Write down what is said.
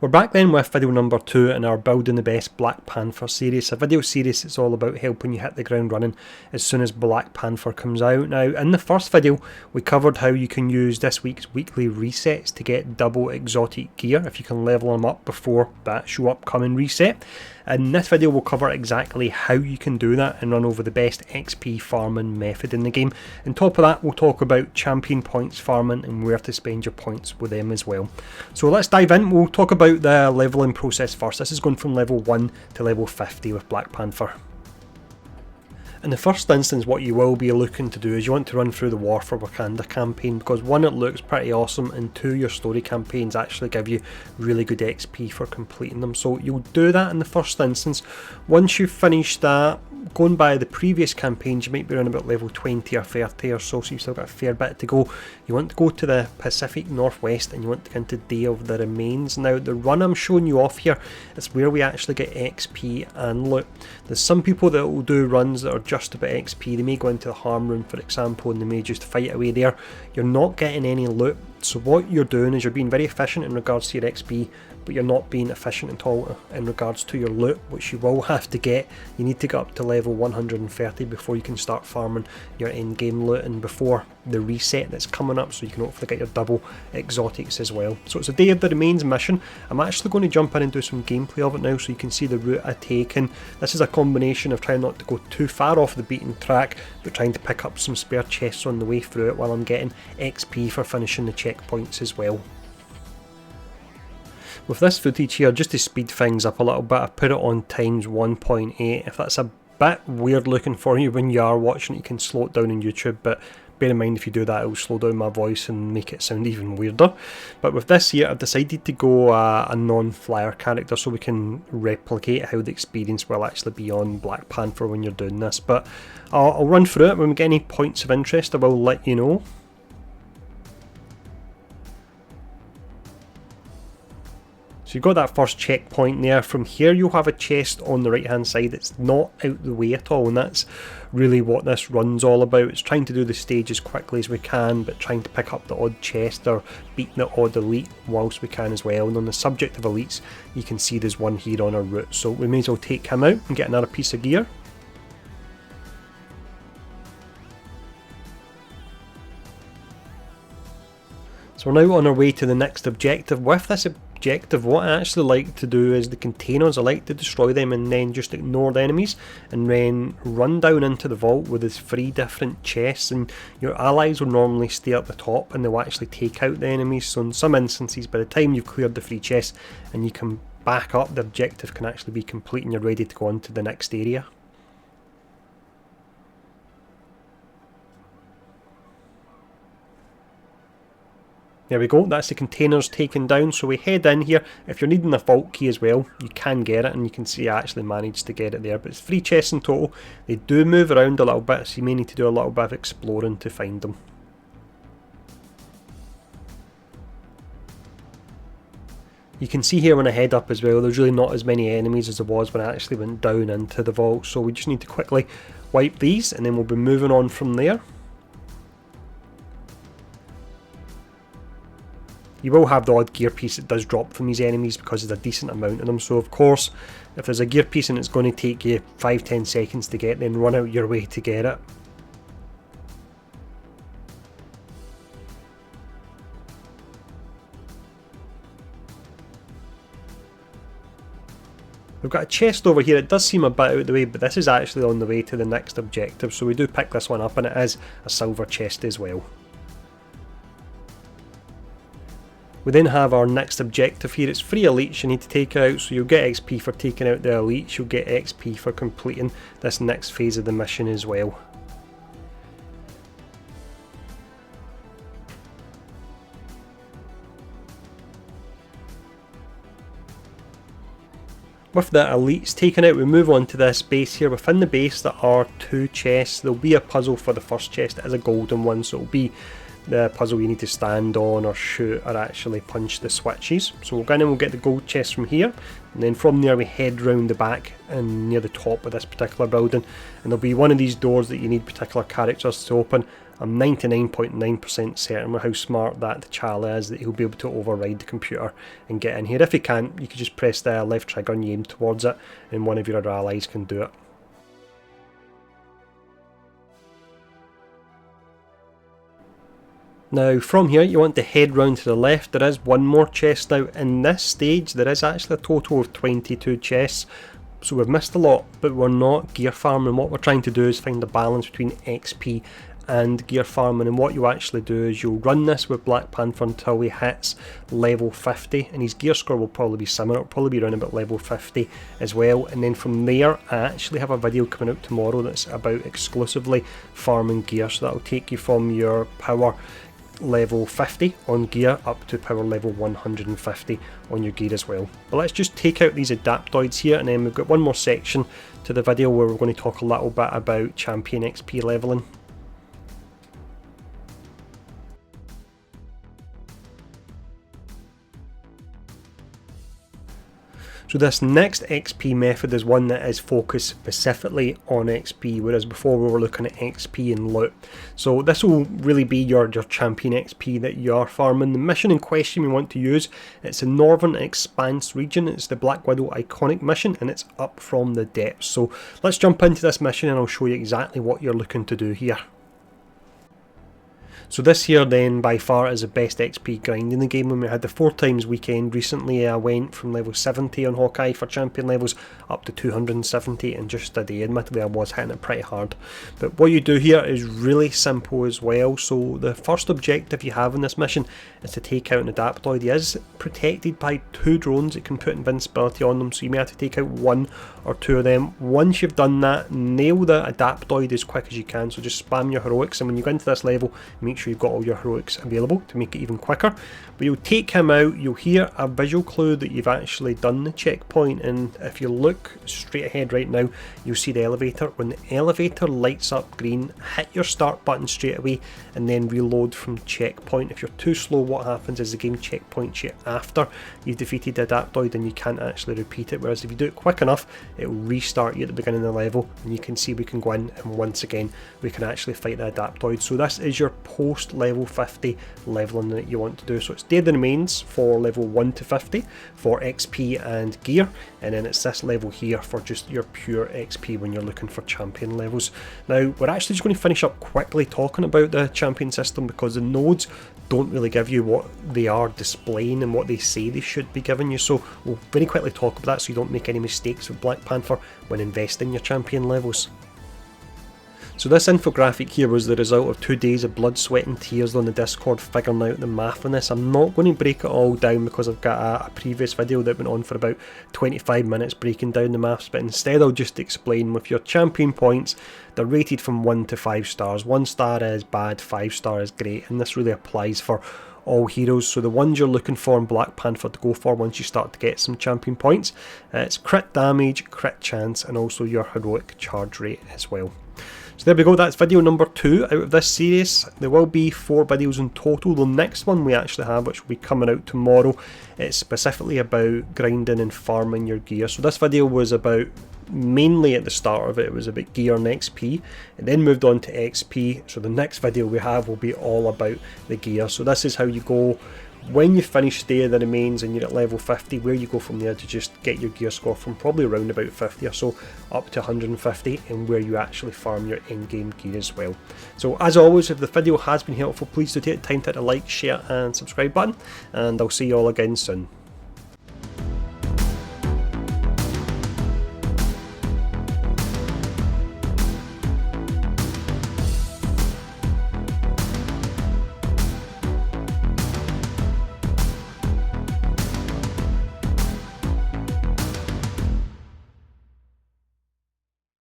We're back then with video number 2 in our Building the Best Black Panther series, a video series that's all about helping you hit the ground running as soon as Black Panther comes out. Now, in the first video, we covered how you can use this week's weekly resets to get double exotic gear if you can level them up before that show upcoming reset. In this video, we'll cover exactly how you can do that and run over the best XP farming method in the game. On top of that, we'll talk about champion points farming and where to spend your points with them as well. So let's dive in. We'll talk about the leveling process first. This is going from level 1 to level 50 with Black Panther. In the first instance, what you will be looking to do is you want to run through the War for Wakanda campaign, because one, it looks pretty awesome, and two, your story campaigns actually give you really good XP for completing them. So you'll do that in the first instance. Once you've finished that, going by the previous campaigns, you might be around about level 20 or 30 or so, so you've still got a fair bit to go. You want to go to the Pacific Northwest and you want to get into Day of the Remains. Now, the run I'm showing you off here is where we actually get XP and loot. There's some people that will do runs that are just about XP. They may go into the harm room, for example, and they may just fight away there. You're not getting any loot. So what you're doing is you're being very efficient in regards to your XP, but you're not being efficient at all in regards to your loot, which you will have to get. You need to get up to level 130 before you can start farming your end game loot and before the reset that's coming up, so you can hopefully get your double exotics as well. So it's a Day of the Remains mission. I'm actually going to jump in and do some gameplay of it now so you can see the route I take. And this is a combination of trying not to go too far off the beaten track, but trying to pick up some spare chests on the way through it while I'm getting XP for finishing the checkpoints as well. With this footage here, just to speed things up a little bit, I've put it on times 1.8. If that's a bit weird looking for you when you are watching it, you can slow it down on YouTube, but bear in mind if you do that, it'll slow down my voice and make it sound even weirder. But with this here, I've decided to go a non-flyer character so we can replicate how the experience will actually be on Black Panther when you're doing this. But I'll run through it. When we get any points of interest, I will let you know. So you've got that first checkpoint there. From here you'll have a chest on the right hand side that's not out the way at all, and that's really what this run's all about. It's trying to do the stage as quickly as we can, but trying to pick up the odd chest or beating the odd elite whilst we can as well. And on the subject of elites, you can see there's one here on our route, so we may as well take him out and get another piece of gear. So we're now on our way to the next objective. With this objective, what I actually like to do is the containers, I like to destroy them and then just ignore the enemies and then run down into the vault with these 3 different chests, and your allies will normally stay at the top and they'll actually take out the enemies. So in some instances, by the time you've cleared the 3 chests and you can back up, the objective can actually be complete and you're ready to go on to the next area. There we go, that's the containers taken down, so we head in here. If you're needing the vault key as well, you can get it, and you can see I actually managed to get it there. But it's 3 chests in total. They do move around a little bit, so you may need to do a little bit of exploring to find them. You can see here when I head up as well, there's really not as many enemies as there was when I actually went down into the vault, so we just need to quickly wipe these and then we'll be moving on from there. You will have the odd gear piece that does drop from these enemies because there's a decent amount of them, so of course if there's a gear piece and it's going to take you 5-10 seconds to get, then run out your way to get it. We've got a chest over here. It does seem a bit out of the way, but this is actually on the way to the next objective, so we do pick this one up and it is a silver chest as well. We then have our next objective here. It's 3 elites you need to take out, so you'll get XP for taking out the elites, you'll get XP for completing this next phase of the mission as well. With the elites taken out, we move on to this base here. Within the base there are 2 chests. There'll be a puzzle for the first chest. It is a golden one, so it'll be the puzzle you need to stand on or shoot or actually punch the switches. So we'll go in and we'll get the gold chest from here, and then from there we head round the back and near the top of this particular building, and there'll be one of these doors that you need particular characters to open. I'm 99.9% certain with how smart that T'Challa is that he'll be able to override the computer and get in here. If he can't, you can just press the left trigger and you aim towards it, and one of your other allies can do it. Now from here you want to head round to the left. There is one more chest. Now in this stage there is actually a total of 22 chests, so we've missed a lot, but we're not gear farming. What we're trying to do is find a balance between XP and gear farming, and what you actually do is you'll run this with Black Panther until he hits level 50, and his gear score will probably be similar. It'll probably be around about level 50 as well, and then from there I actually have a video coming out tomorrow that's about exclusively farming gear, so that'll take you from your power level 50 on gear up to power level 150 on your gear as well. But let's just take out these adaptoids here, and then we've got one more section to the video where we're going to talk a little bit about champion XP leveling. So this next XP method is one that is focused specifically on XP, whereas before we were looking at XP and loot. So this will really be your champion XP that you are farming. The mission in question we want to use, it's the Northern Expanse region. It's the Black Widow iconic mission, and it's up from the depths. So let's jump into this mission and I'll show you exactly what you're looking to do here. So this here then by far is the best XP grind in the game. When we had the 4x weekend recently, I went from level 70 on Hawkeye for champion levels up to 270 in just a day. Admittedly I was hitting it pretty hard. But what you do here is really simple as well. So the first objective you have in this mission is to take out an adaptoid. He is protected by 2 drones that can put invincibility on them, so you may have to take out 1 or 2 of them. Once you've done that, nail the adaptoid as quick as you can, so just spam your heroics, and when you go into this level make sure you've got all your heroics available to make it even quicker. But you'll take him out, you'll hear a visual clue that you've actually done the checkpoint, and if you look straight ahead right now you'll see the elevator. When the elevator lights up green, hit your start button straight away and then reload from checkpoint. If you're too slow, what happens is the game checkpoints you after you've defeated the adaptoid and you can't actually repeat it, whereas if you do it quick enough it will restart you at the beginning of the level, and you can see we can go in and once again we can actually fight the adaptoid. So this is your post level 50 leveling that you want to do. So it's Day of the Remains for level 1 to 50 for XP and gear, and then it's this level here for just your pure XP when you're looking for champion levels. Now we're actually just going to finish up quickly talking about the champion system, because the nodes don't really give you what they are displaying and what they say they should be giving you, so we'll very quickly talk about that so you don't make any mistakes with Black Panther when investing your champion levels. So this infographic here was the result of 2 days of blood, sweat and tears on the Discord figuring out the math on this. I'm not going to break it all down because I've got a previous video that went on for about 25 minutes breaking down the maths, but instead I'll just explain. With your champion points, they're rated from 1 to 5 stars. 1 star is bad, 5 star is great, and this really applies for all heroes. So the ones you're looking for in Black Panther to go for once you start to get some champion points, it's crit damage, crit chance, and also your heroic charge rate as well. So there we go, that's video number 2 out of this series. There will be 4 videos in total. The next one we actually have, which will be coming out tomorrow, it's specifically about grinding and farming your gear. So this video was about, mainly at the start of it, it was about gear and XP. It then moved on to XP, so the next video we have will be all about the gear. So this is how you go when you finish Day of the Remains and you're at level 50, where you go from there to just get your gear score from probably around about 50 or so up to 150, and where you actually farm your in-game gear as well. So as always, if the video has been helpful, please do take the time to hit the like, share and subscribe button, and I'll see you all again soon.